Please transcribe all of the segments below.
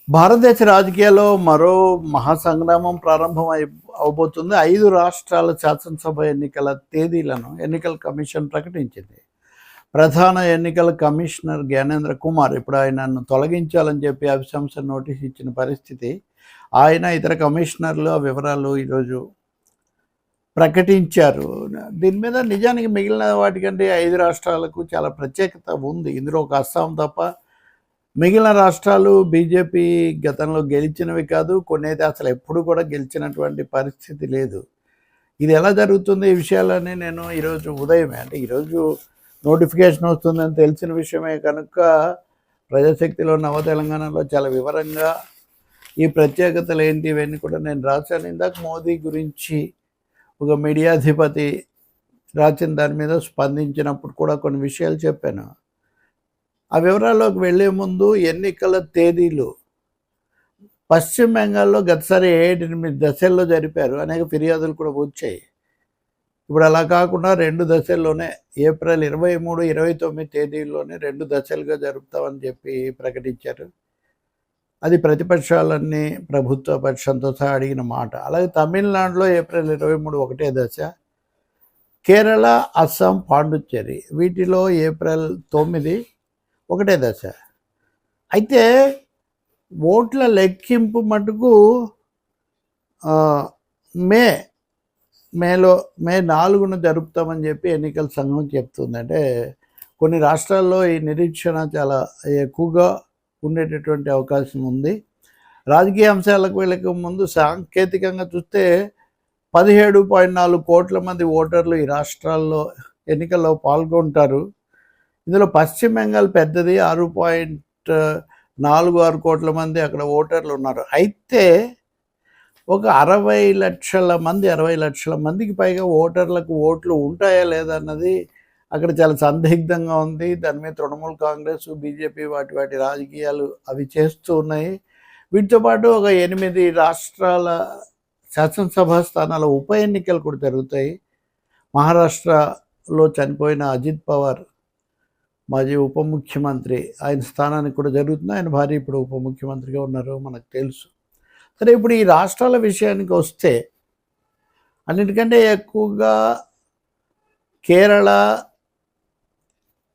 భారతదేశ రాజకీయాల్లో మరో మహాసంగ్రామం అవబోతుంది. 5 రాష్ట్రాల శాసనసభ ఎన్నికల తేదీలను ఎన్నికల కమిషన్ ప్రకటించింది. ప్రధాన ఎన్నికల కమిషనర్ జ్ఞానేంద్ర కుమార్ ఇప్పుడు ఆయనను తొలగించాలని చెప్పి అభిశంస నోటీస్ ఇచ్చిన పరిస్థితి. ఆయన ఇతర కమిషనర్లు ఆ వివరాలు ఈరోజు ప్రకటించారు. దీని మీద నిజానికి మిగిలిన వాటికంటే 5 రాష్ట్రాలకు చాలా ప్రత్యేకత ఉంది. ఇందులో ఒక అస్సాం తప్ప మిగిలిన రాష్ట్రాలు బీజేపీ గతంలో గెలిచినవి కాదు. కొన్ని అయితే అసలు ఎప్పుడు కూడా గెలిచినటువంటి పరిస్థితి లేదు. ఇది ఎలా జరుగుతుంది ఈ విషయాలన్నీ నేను ఈరోజు ఉదయమే, అంటే ఈరోజు నోటిఫికేషన్ వస్తుందని తెలిసిన విషయమే కనుక ప్రజాశక్తిలో నవ తెలంగాణలో చాలా వివరంగా ఈ ప్రత్యేకతలు ఏంటి ఇవన్నీ కూడా నేను రాశాను. ఇందాక మోదీ గురించి ఒక మీడియాధిపతి రాసిన దాని మీద స్పందించినప్పుడు కూడా కొన్ని విషయాలు చెప్పాను. ఆ వివరాల్లోకి వెళ్లే ముందు ఎన్నికల తేదీలు పశ్చిమ బెంగాల్లో గతసారి 7-8 దశల్లో జరిపారు. అనేక ఫిర్యాదులు కూడా వచ్చాయి. ఇప్పుడు అలా కాకుండా 2 దశల్లోనే ఏప్రిల్ 23, 29 తేదీల్లోనే 2 దశలుగా జరుపుతామని చెప్పి ప్రకటించారు. అది ప్రతిపక్షాలన్నీ ప్రభుత్వ పక్షంతో సహా అడిగిన మాట. అలాగే తమిళనాడులో ఏప్రిల్ 23 ఒకటే దశ, కేరళ, అస్సాం, పాండుచ్చేరి వీటిలో ఏప్రిల్ 9 ఒకటే దశ. అయితే ఓట్ల లెక్కింపు మటుకు మే 4న జరుపుతామని చెప్పి ఎన్నికల సంఘం చెప్తుంది. అంటే కొన్ని రాష్ట్రాల్లో ఈ నిరీక్షణ చాలా ఎక్కువగా ఉండేటటువంటి అవకాశం ఉంది. రాజకీయ అంశాలకు వెళ్ళక ముందు సాంకేతికంగా చూస్తే 17.4 కోట్ల మంది ఓటర్లు ఈ రాష్ట్రాల్లో ఎన్నికల్లో పాల్గొంటారు. ఇందులో పశ్చిమ బెంగాల్ పెద్దది, 6.46 కోట్ల మంది అక్కడ ఓటర్లు ఉన్నారు. అయితే ఒక 60 లక్షల మందికి పైగా ఓటర్లకు ఓట్లు ఉంటాయా లేదా అన్నది అక్కడ చాలా సందిగ్ధంగా ఉంది. దాని మీద తృణమూల్ కాంగ్రెస్, బీజేపీ వాటి రాజకీయాలు అవి చేస్తూ ఉన్నాయి. వీటితో పాటు ఒక 8 రాష్ట్రాల శాసనసభ స్థానాల ఉప ఎన్నికలు కూడా జరుగుతాయి. మహారాష్ట్రలో చనిపోయిన అజిత్ పవార్ మాజీ ఉప ముఖ్యమంత్రి, ఆయన స్థానానికి కూడా జరుగుతుంది. ఆయన భార్య ఇప్పుడు ఉప ముఖ్యమంత్రిగా ఉన్నారు, మనకు తెలుసు. సరే, ఇప్పుడు ఈ రాష్ట్రాల విషయానికి వస్తే అన్నిటికంటే ఎక్కువగా కేరళ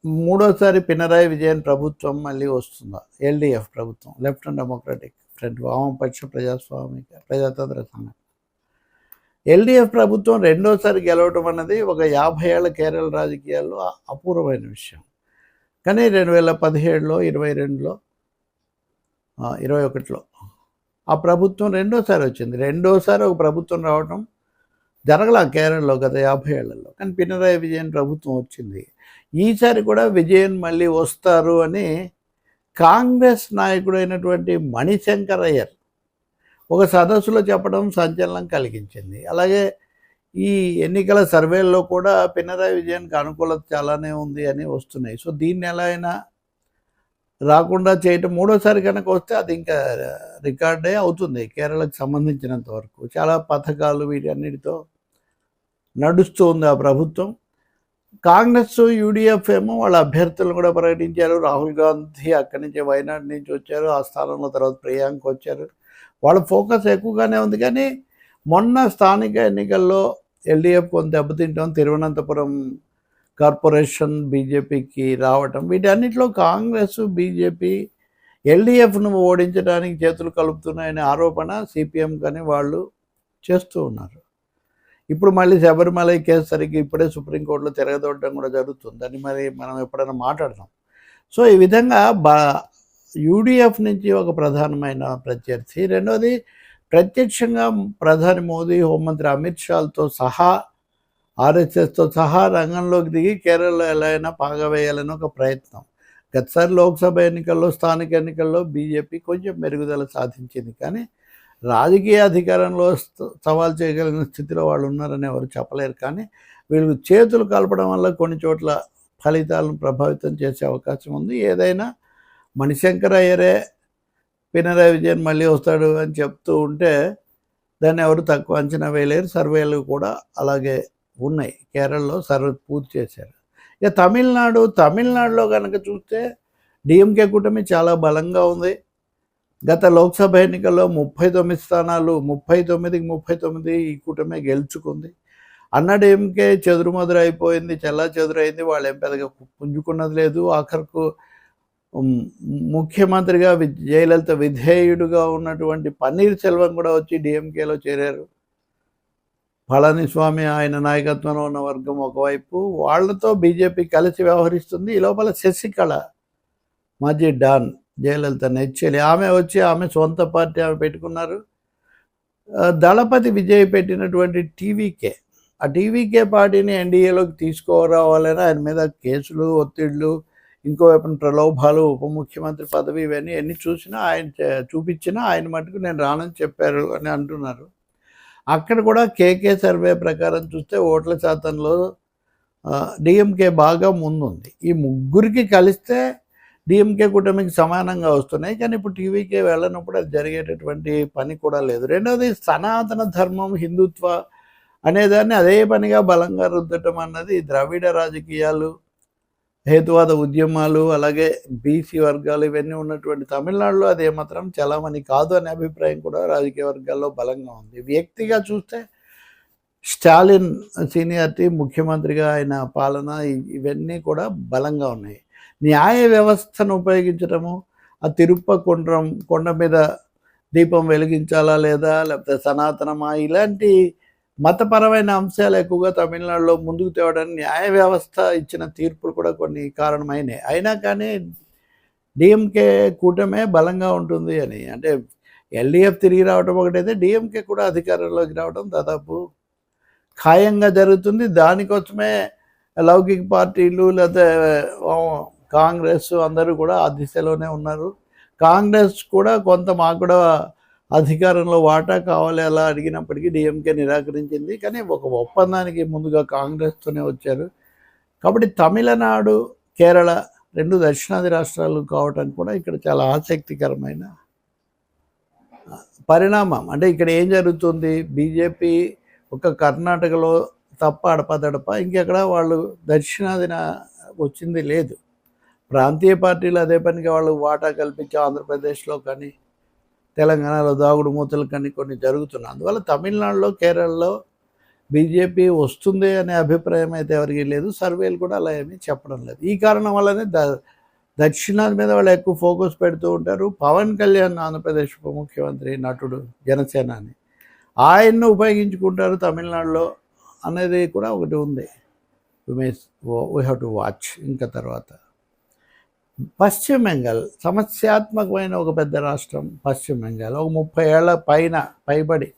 మూడోసారి పినరాయి విజయన్ ప్రభుత్వం మళ్ళీ వస్తుందా, ఎల్డీఎఫ్ ప్రభుత్వం, లెఫ్ట్ అండ్ డెమోక్రాటిక్ ఫ్రంట్, వామపక్ష ప్రజాతంత్ర సంఘం. ఎల్డీఎఫ్ ప్రభుత్వం రెండోసారి గెలవడం అన్నది ఒక 50 ఏళ్ల కేరళ రాజకీయాల్లో అపూర్వమైన విషయం. కానీ 2017లో, 22లో, 21లో ఆ ప్రభుత్వం రెండోసారి వచ్చింది. రెండోసారి ఒక ప్రభుత్వం రావడం జరగలా కేరళలో గత 50 ఏళ్లలో. కానీ పినరాయి విజయన్ ప్రభుత్వం వచ్చింది. ఈసారి కూడా విజయన్ మళ్ళీ వస్తారు అని కాంగ్రెస్ నాయకుడైనటువంటి మణిశంకర్ అయ్యర్ ఒక సదస్సులో చెప్పడం సంచలనం కలిగించింది. అలాగే ఈ ఎన్నికల సర్వేల్లో కూడా పినరాయి విజయన్కి అనుకూలత చాలానే ఉంది అని వస్తున్నాయి. సో దీన్ని ఎలా అయినా రాకుండా చేయటం, మూడోసారి కనుక వస్తే అది ఇంకా రికార్డే అవుతుంది కేరళకు సంబంధించినంత వరకు. చాలా పథకాలు వీటన్నిటితో నడుస్తూ ఉంది ఆ ప్రభుత్వం. కాంగ్రెస్, యూడిఎఫ్ ఏమో వాళ్ళ అభ్యర్థులను కూడా ప్రకటించారు. రాహుల్ గాంధీ అక్కడి నుంచి వైనాడ్ నుంచి వచ్చారు, ఆ స్థానంలో తర్వాత ప్రియాంక వచ్చారు. వాళ్ళ ఫోకస్ ఎక్కువగానే ఉంది. కానీ మొన్న స్థానిక ఎన్నికల్లో ఎల్డీఎఫ్ కొంత దెబ్బతింటాం, తిరువనంతపురం కార్పొరేషన్ బీజేపీకి రావటం, వీటన్నిటిలో కాంగ్రెస్, బీజేపీ ఎల్డీఎఫ్ను ఓడించడానికి చేతులు కలుపుతున్నాయనే ఆరోపణ సిపిఎం కానీ వాళ్ళు చేస్తూ ఉన్నారు. ఇప్పుడు మళ్ళీ శబరిమల కేసు సరిగ్గా ఇప్పుడే సుప్రీంకోర్టులో తిరగదొట్టడం కూడా జరుగుతుంది. అని మరి మనం ఎప్పుడైనా మాట్లాడదాం. సో ఈ విధంగా యూడిఎఫ్ నుంచి ఒక ప్రధానమైన ప్రత్యర్థి, రెండోది ప్రత్యక్షంగా ప్రధాని మోదీ, హోంమంత్రి అమిత్ షాలతో సహా, ఆర్ఎస్ఎస్తో సహా రంగంలోకి దిగి కేరళలో ఎలా అయినా పాగవేయాలని ఒక ప్రయత్నం. గతసారి లోక్సభ ఎన్నికల్లో, స్థానిక ఎన్నికల్లో బీజేపీ కొంచెం మెరుగుదల సాధించింది. కానీ రాజకీయ అధికారంలో సవాల్ చేయగలిగిన స్థితిలో వాళ్ళు ఉన్నారని ఎవరు చెప్పలేరు. కానీ వీళ్ళు చేతులు కలపడం వల్ల కొన్ని చోట్ల ఫలితాలను ప్రభావితం చేసే అవకాశం ఉంది. ఏదైనా మణిశంకర్ అయ్యరే పినరాయి విజయన్ మళ్ళీ వస్తాడు అని చెప్తూ ఉంటే దాన్ని ఎవరు తక్కువ అంచనా వేయలేరు. సర్వేలు కూడా అలాగే ఉన్నాయి. కేరళలో సర్వే పూర్తి చేశారు. ఇక తమిళనాడులో కనుక చూస్తే డిఎంకే కూటమి చాలా బలంగా ఉంది. గత లోక్సభ ఎన్నికల్లో 39 స్థానాలు 39కి 39 ఈ కూటమే గెలుచుకుంది. అన్నాడీఎంకే చెదురుమదురు అయిపోయింది, చెల్లాచెదురైంది. వాళ్ళేం పెద్దగా పుంజుకున్నది లేదు. ఆఖరకు ముఖ్యమంత్రిగా జయలలిత విధేయుడుగా ఉన్నటువంటి పన్నీర్ సెల్వం కూడా వచ్చి డిఎంకేలో చేరారు. పళనిస్వామి ఆయన నాయకత్వంలో ఉన్న వర్గం ఒకవైపు, వాళ్లతో బీజేపీ కలిసి వ్యవహరిస్తుంది. ఈ లోపల శశికళ మాజీ డాన్ జయలలిత నెచ్చెలి, ఆమె వచ్చి ఆమె సొంత పార్టీ ఆమె పెట్టుకున్నారు. దళపతి విజయ్ పెట్టినటువంటి టీవీకే, ఆ టీవీకే పార్టీని ఎన్డీఏలోకి తీసుకురావాలని ఆయన మీద కేసులు, ఒత్తిళ్లు, ఇంకోవైపున ప్రలోభాలు, ఉప ముఖ్యమంత్రి పదవి, ఇవన్నీ ఎన్ని చూసినా ఆయన చూపించినా ఆయన మటుకు నేను రానని చెప్పారు అని అంటున్నారు. అక్కడ కూడా కేకే సర్వే ప్రకారం చూస్తే ఓట్ల శాతంలో డిఎంకే బాగా ముందుంది. ఈ ముగ్గురికి కలిస్తే డిఎంకే కూటమికి సమానంగా వస్తున్నాయి. కానీ ఇప్పుడు టీవీకే వెళ్ళినప్పుడు అది జరిగేటటువంటి పని కూడా లేదు. రెండవది సనాతన ధర్మం, హిందుత్వ అనేదాన్ని అదే పనిగా బలంగా రుద్దటం అన్నది ద్రవిడ రాజకీయాలు, హేతువాద ఉద్యమాలు, అలాగే బీసీ వర్గాలు ఇవన్నీ ఉన్నటువంటి తమిళనాడులో అది ఏమాత్రం చలామణి కాదు అనే అభిప్రాయం కూడా రాజకీయ వర్గాల్లో బలంగా ఉంది. వ్యక్తిగా చూస్తే స్టాలిన్ సీనియారిటీ, ముఖ్యమంత్రిగా ఆయన పాలన, ఇవన్నీ కూడా బలంగా ఉన్నాయి. న్యాయ వ్యవస్థను ఉపయోగించడము, ఆ కొండ మీద దీపం వెలిగించాలా లేదా, లేకపోతే సనాతనమా, ఇలాంటి మతపరమైన అంశాలు ఎక్కువగా తమిళనాడులో ముందుకు తేవడానికి న్యాయ వ్యవస్థ ఇచ్చిన తీర్పులు కూడా కొన్ని కారణమైనాయి. అయినా కానీ డిఎంకే కూటమే బలంగా ఉంటుంది అని, అంటే ఎల్డీఎఫ్ తిరిగి రావడం ఒకటైతే డిఎంకే కూడా అధికారంలోకి రావడం దాదాపు ఖాయంగా జరుగుతుంది. దానికోసమే లౌకిక పార్టీలు లేదా కాంగ్రెస్ అందరూ కూడా ఆ దిశలోనే ఉన్నారు. కాంగ్రెస్ కూడా కొంత మాకు కూడా అధికారంలో వాటా కావాలి అలా అడిగినప్పటికీ డిఎంకే నిరాకరించింది. కానీ ఒక ఒప్పందానికి ముందుగా కాంగ్రెస్తోనే వచ్చారు. కాబట్టి తమిళనాడు, కేరళ రెండు దక్షిణాది రాష్ట్రాలు కావటం కూడా ఇక్కడ చాలా ఆసక్తికరమైన పరిణామం. అంటే ఇక్కడ ఏం జరుగుతుంది, బీజేపీ ఒక కర్ణాటకలో తప్ప అడపదడప ఇంకెక్కడ వాళ్ళు దక్షిణాదిన వచ్చింది లేదు. ప్రాంతీయ పార్టీలు అదే పనిగా వాళ్ళు వాటా కల్పించి ఆంధ్రప్రదేశ్లో కానీ తెలంగాణలో దాగుడు మూతలు కానీ కొన్ని జరుగుతున్నాయి. అందువల్ల తమిళనాడులో, కేరళలో బీజేపీ వస్తుంది అనే అభిప్రాయం అయితే ఎవరికి లేదు. సర్వేలు కూడా అలా ఏమీ చెప్పడం లేదు. ఈ కారణం వల్లనే దక్షిణాది మీద వాళ్ళు ఎక్కువ ఫోకస్ పెడుతూ ఉంటారు. పవన్ కళ్యాణ్ ఆంధ్రప్రదేశ్ ఉప ముఖ్యమంత్రి, నటుడు, జనసేన అని ఆయన్ను ఉపయోగించుకుంటారు తమిళనాడులో అనేది కూడా ఒకటి ఉంది. We have to watch. ఇంకా తర్వాత పశ్చిమ బెంగాల్ సమస్యాత్మకమైన ఒక పెద్ద రాష్ట్రం. పశ్చిమ బెంగాల్ ఒక 30 ఏళ్ల పైబడి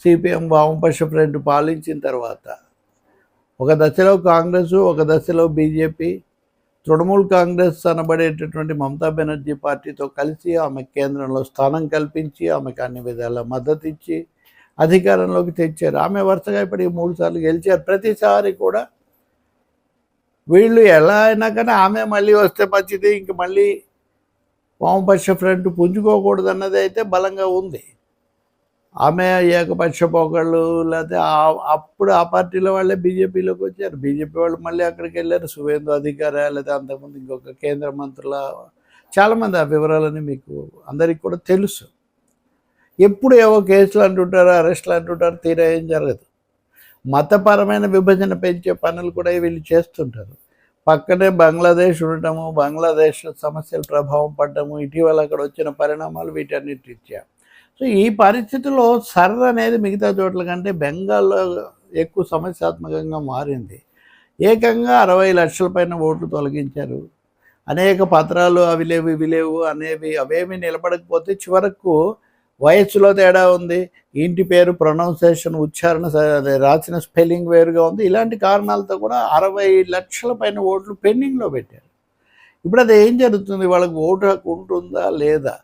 సిపిఎం వామపక్ష ఫ్రంట్ పాలించిన తర్వాత ఒక దశలో కాంగ్రెస్, ఒక దశలో బీజేపీ, తృణమూల్ కాంగ్రెస్ అనబడేటటువంటి మమతా బెనర్జీ పార్టీతో కలిసి ఆమె కేంద్రంలో స్థానం కల్పించి ఆమెకు అన్ని విధాల మద్దతు ఇచ్చి అధికారంలోకి తెచ్చారు. ఆమె వరుసగా ఇప్పటికి 3 సార్లు గెలిచారు. ప్రతిసారి కూడా వీళ్ళు ఎలా అయినా కానీ ఆమె మళ్ళీ వస్తే మంచిది, ఇంక మళ్ళీ వామపక్ష ఫ్రంట్ పుంజుకోకూడదు అన్నది అయితే బలంగా ఉంది. ఆమె ఏకపక్ష పోకళ్ళు, లేకపోతే అప్పుడు ఆ పార్టీలో వాళ్ళే బీజేపీలోకి వచ్చారు. బీజేపీ వాళ్ళు మళ్ళీ అక్కడికి వెళ్ళారు. సువేందు అధికార, లేదా అంతకుముందు ఇంకొక కేంద్ర మంత్రుల, చాలామంది ఆ వివరాలని మీకు అందరికీ కూడా తెలుసు. ఎప్పుడు ఏవో కేసులు అంటుంటారు, అరెస్టులు అంటుంటారు, తీరా ఏం జరగదు. మతపరమైన విభజన పెంచే పనులు కూడా వీళ్ళు చేస్తుంటారు. పక్కనే బంగ్లాదేశ్ ఉండటము, బంగ్లాదేశ్ సమస్యల ప్రభావం పడ్డము, ఇటీవల అక్కడ వచ్చిన పరిణామాలు వీటన్నిటి రీత్యా. సో ఈ పరిస్థితుల్లో సర్ర అనేది మిగతా చోట్ల కంటే బెంగాల్లో ఎక్కువ సమస్యాత్మకంగా మారింది. ఏకంగా 60 లక్షల పైన ఓట్లు తొలగించారు. అనేక పత్రాలు అవి లేవు ఇవి లేవు అనేవి అవేమీ నిలబడకపోతే చివరకు వయస్సులో తేడా ఉంది, ఇంటి పేరు ప్రొనౌన్సియేషన్, ఉచ్చారణ, రాసిన స్పెల్లింగ్ వేరుగా ఉంది. ఇలాంటి కారణాలతో కూడా 60 లక్షల పైన ఓట్లు పెండింగ్లో పెట్టారు. ఇప్పుడు అది ఏం జరుగుతుంది, వాళ్ళకి ఓటు హక్కు ఉంటుందా లేదా?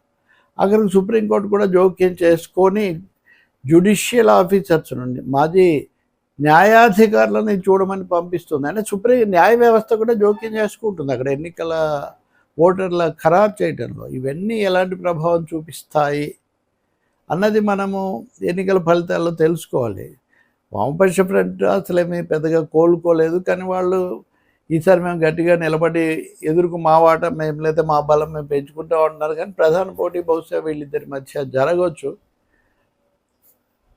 అక్కడికి సుప్రీంకోర్టు కూడా జోక్యం చేసుకొని జ్యుడిషియల్ ఆఫీసర్స్ నుండి మాజీ న్యాయాధికారులను చూడమని పంపిస్తుంది. అంటే న్యాయ వ్యవస్థ కూడా జోక్యం చేసుకుంటుంది అక్కడ ఎన్నికల ఓటర్ల ఖరారు చేయడంలో. ఇవన్నీ ఎలాంటి ప్రభావం చూపిస్తాయి అన్నది మనము ఎన్నికల ఫలితాల్లో తెలుసుకోవాలి. వామపక్ష ఫ్రంట్ అసలేమీ పెద్దగా కోలుకోలేదు. కానీ వాళ్ళు ఈసారి మేము గట్టిగా నిలబడి ఎదురుకు మా వాట మేము లేదా మా బలం మేము పెంచుకుంటూ ఉంటున్నారు, కానీ ప్రధాన పోటీ బహుశా వీళ్ళిద్దరి మధ్య జరగవచ్చు.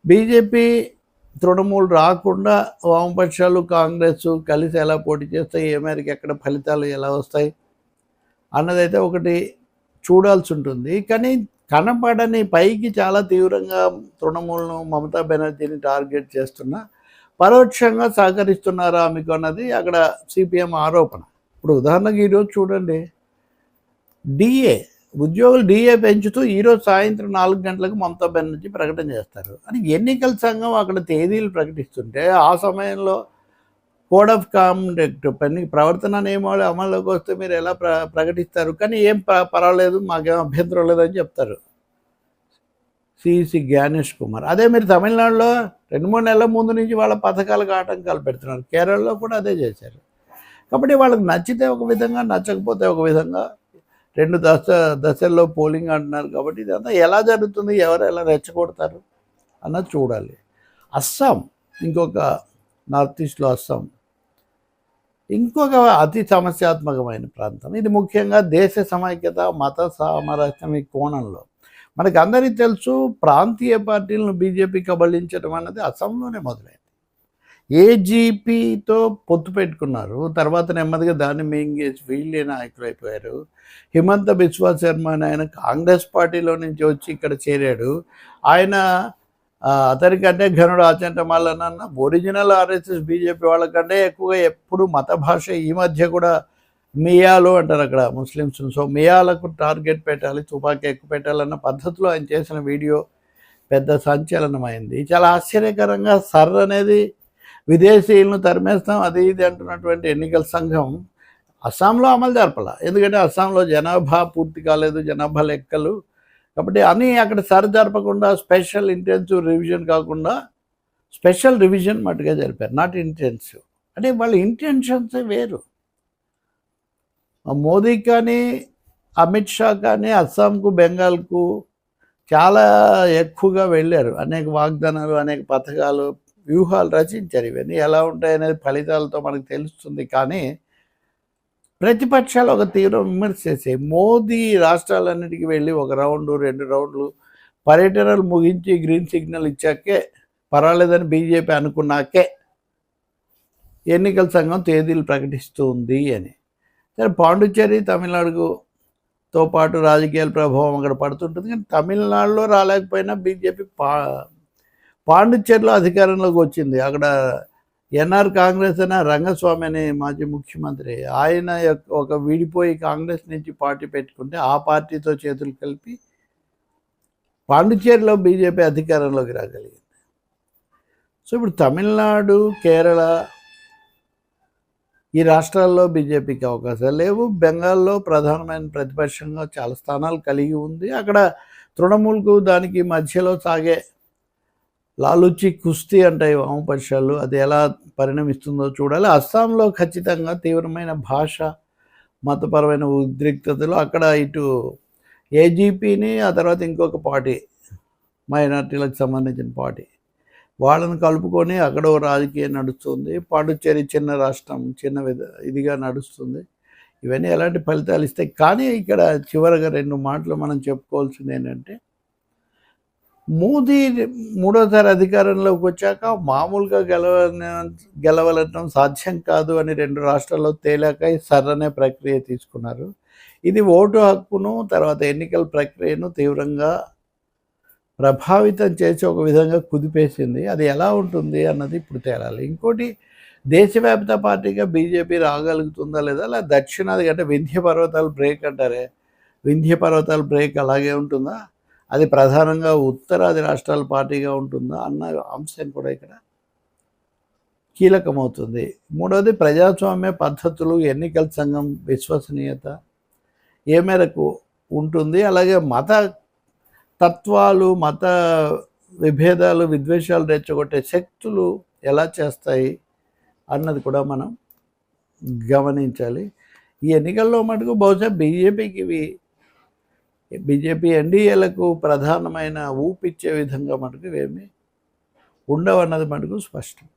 బీజేపీ తృణమూలు రాకుండా వామపక్షాలు కాంగ్రెస్ కలిసి ఎలా పోటీ చేస్తాయి, ఏ మేరకు ఎక్కడ ఫలితాలు ఎలా వస్తాయి అన్నదైతే ఒకటి చూడాల్సి ఉంటుంది. కానీ కనపడని పైకి చాలా తీవ్రంగా తృణమూలను మమతా బెనర్జీని టార్గెట్ చేస్తున్నా పరోక్షంగా సహకరిస్తున్నారా మీకు అన్నది అక్కడ సిపిఎం ఆరోపణ. ఇప్పుడు ఉదాహరణకు ఈరోజు చూడండి, డిఏ ఉద్యోగులు డిఏ పెంచుతూ ఈరోజు సాయంత్రం 4 గంటలకు మమతా బెనర్జీ ప్రకటన చేస్తారు అని ఎన్నికల సంఘం అక్కడ తేదీలు ప్రకటిస్తుంటే ఆ సమయంలో కోడ్ ఆఫ్ కాండక్ట్ ప్రవర్తన నియమాలు అమల్లోకి వస్తే మీరు ఎలా ప్రకటిస్తారు, కానీ ఏం పర్వాలేదు మాకేం అభ్యంతరం లేదని చెప్తారు సిఈసి జ్ఞానేష్ కుమార్. అదే మీరు తమిళనాడులో 2-3 నెలల ముందు నుంచి వాళ్ళ పథకాలకు ఆటంకాలు పెడుతున్నారు, కేరళలో కూడా అదే చేశారు. కాబట్టి వాళ్ళకి నచ్చితే ఒక విధంగా, నచ్చకపోతే ఒక విధంగా 2 దశల్లో పోలింగ్ అంటున్నారు. కాబట్టి ఇదంతా ఎలా జరుగుతుంది, ఎవరు ఎలా రెచ్చగొడతారు అన్నది చూడాలి. అస్సాం ఇంకొక నార్త్ ఈస్ట్లో అస్సాం ఇంకొక అతి సమస్యాత్మకమైన ప్రాంతం. ఇది ముఖ్యంగా దేశ సమైక్యత మత సామరస్యం ఈ కోణంలో మనకు అందరికీ తెలుసు. ప్రాంతీయ పార్టీలను బీజేపీ కబళించడం అన్నది అస్సాంలోనే మొదలైంది. ఏజీపీతో పొత్తు పెట్టుకున్నారు, తర్వాత నెమ్మదిగా దాన్ని మింగేసి వీళ్ళే నాయకులు అయిపోయారు. హిమంత బిశ్వా శర్మ అని ఆయన కాంగ్రెస్ పార్టీలో నుంచి వచ్చి ఇక్కడ చేరాడు. ఆయన అతనికంటే ఘనుడు Achanta Mallanna original RSS BJP వాళ్ళకంటే ఎక్కువగా ఎప్పుడు మత భాష ఈ మధ్య కూడా మియాలు అంటారు అక్కడ ముస్లిమ్స్. సో మియాలకు టార్గెట్ పెట్టాలి, తుపాకీ ఎక్కువ పెట్టాలన్న పద్ధతిలో ఆయన చేసిన వీడియో పెద్ద సంచలనమైంది. చాలా ఆశ్చర్యకరంగా సర్ అనేది విదేశీయులను తరిమేస్తాం అది ఇది అంటున్నటువంటి ఎన్నికల సంఘం అస్సాంలో అమలు జరపాల. ఎందుకంటే అస్సాంలో జనాభా పూర్తి కాలేదు, జనాభా లెక్కలు. కాబట్టి అని అక్కడ సరి జరపకుండా స్పెషల్ ఇంటెన్సివ్ రివిజన్ కాకుండా స్పెషల్ రివిజన్ మట్టుగా జరిపారు, నాట్ ఇంటెన్సివ్. అంటే వాళ్ళ ఇంటెన్షన్సే వేరు. మోదీ కానీ అమిత్ షా కానీ అస్సాంకు బెంగాల్కు చాలా ఎక్కువగా వెళ్ళారు. అనేక వాగ్దానాలు, అనేక పథకాలు, వ్యూహాలు రచించారు. ఇవన్నీ ఎలా ఉంటాయనేది ఫలితాలతో మనకు తెలుస్తుంది. కానీ ప్రతిపక్షాలు ఒక తీవ్ర విమర్శ చేసాయి. మోదీ రాష్ట్రాలన్నిటికీ వెళ్ళి 1 రౌండు 2 రౌండ్లు పర్యటనలు ముగించి గ్రీన్ సిగ్నల్ ఇచ్చాకే పర్వాలేదని బీజేపీ అనుకున్నాకే ఎన్నికల సంఘం తేదీలు ప్రకటిస్తుంది అని. సరే, పాండిచ్చేరి తమిళనాడుతో పాటు రాజకీయాల ప్రభావం అక్కడ పడుతుంటుంది. కానీ తమిళనాడులో రాలేకపోయినా బీజేపీ పాండిచ్చేరిలో అధికారంలోకి వచ్చింది. అక్కడ ఎన్ఆర్ కాంగ్రెస్ అనే రంగస్వామి అనే మాజీ ముఖ్యమంత్రి ఆయన ఒక విడిపోయి కాంగ్రెస్ నుంచి పార్టీ పెట్టుకుంటే ఆ పార్టీతో చేతులు కలిపి పాండిచ్చేరిలో బీజేపీ అధికారంలోకి రాగలిగింది. సో ఇప్పుడు తమిళనాడు, కేరళ ఈ రాష్ట్రాల్లో బీజేపీకి అవకాశాలు లేవు. బెంగాల్లో ప్రధానమైన ప్రతిపక్షంగా చాలా స్థానాలు కలిగి ఉంది. అక్కడ తృణమూల్కు దానికి మధ్యలో సాగే లాలుచి కుస్తీ అంటాయి వామపక్షాలు, అది ఎలా పరిణమిస్తుందో చూడాలి. అస్సాంలో ఖచ్చితంగా తీవ్రమైన భాష, మతపరమైన ఉద్రిక్తతలు అక్కడ ఇటు ఏజీపీని, ఆ తర్వాత ఇంకొక పార్టీ మైనార్టీలకు సంబంధించిన పార్టీ వాళ్ళని కలుపుకొని అక్కడ రాజకీయం నడుస్తుంది. పాండిచ్చేరి చిన్న రాష్ట్రం, చిన్న ఇదిగా నడుస్తుంది. ఇవన్నీ ఎలాంటి ఫలితాలు ఇస్తాయి. కానీ ఇక్కడ చివరిగా 2 మాటలు మనం చెప్పుకోవాల్సింది ఏంటంటే, మోదీ 3వ అధికారంలోకి వచ్చాక మామూలుగా గెలవలటం సాధ్యం కాదు అని 2 రాష్ట్రాల్లో తేలాక సర్రనే ప్రక్రియ తీసుకున్నారు. ఇది ఓటు హక్కును, తర్వాత ఎన్నికల ప్రక్రియను తీవ్రంగా ప్రభావితం చేసి ఒక విధంగా కుదిపేసింది. అది ఎలా ఉంటుంది అన్నది ఇప్పుడు తేలాలి. ఇంకోటి, దేశవ్యాప్త పార్టీగా బీజేపీ రాగలుగుతుందా లేదా, అలా దక్షిణాది అంటే వింధ్య పర్వతాలు బ్రేక్ అంటారే, వింధ్య పర్వతాల బ్రేక్ అలాగే ఉంటుందా, అది ప్రధానంగా ఉత్తరాది రాష్ట్రాల పార్టీగా ఉంటుందా అన్న అంశం కూడా ఇక్కడ కీలకమవుతుంది. 3వది, ప్రజాస్వామ్య పద్ధతులు, ఎన్నికల సంఘం విశ్వసనీయత ఏ మేరకు ఉంటుంది, అలాగే మత తత్వాలు, మత విభేదాలు, విద్వేషాలు రెచ్చగొట్టే శక్తులు ఎలా చేస్తాయి అన్నది కూడా మనం గమనించాలి. ఈ ఎన్నికల్లో మటుకు బహుశా బీజేపీ ఎన్డీఏలకు ప్రధానమైన ఊపిచ్చే విధంగా మటుకు ఏమీ ఉండవన్నది మటుకు స్పష్టం.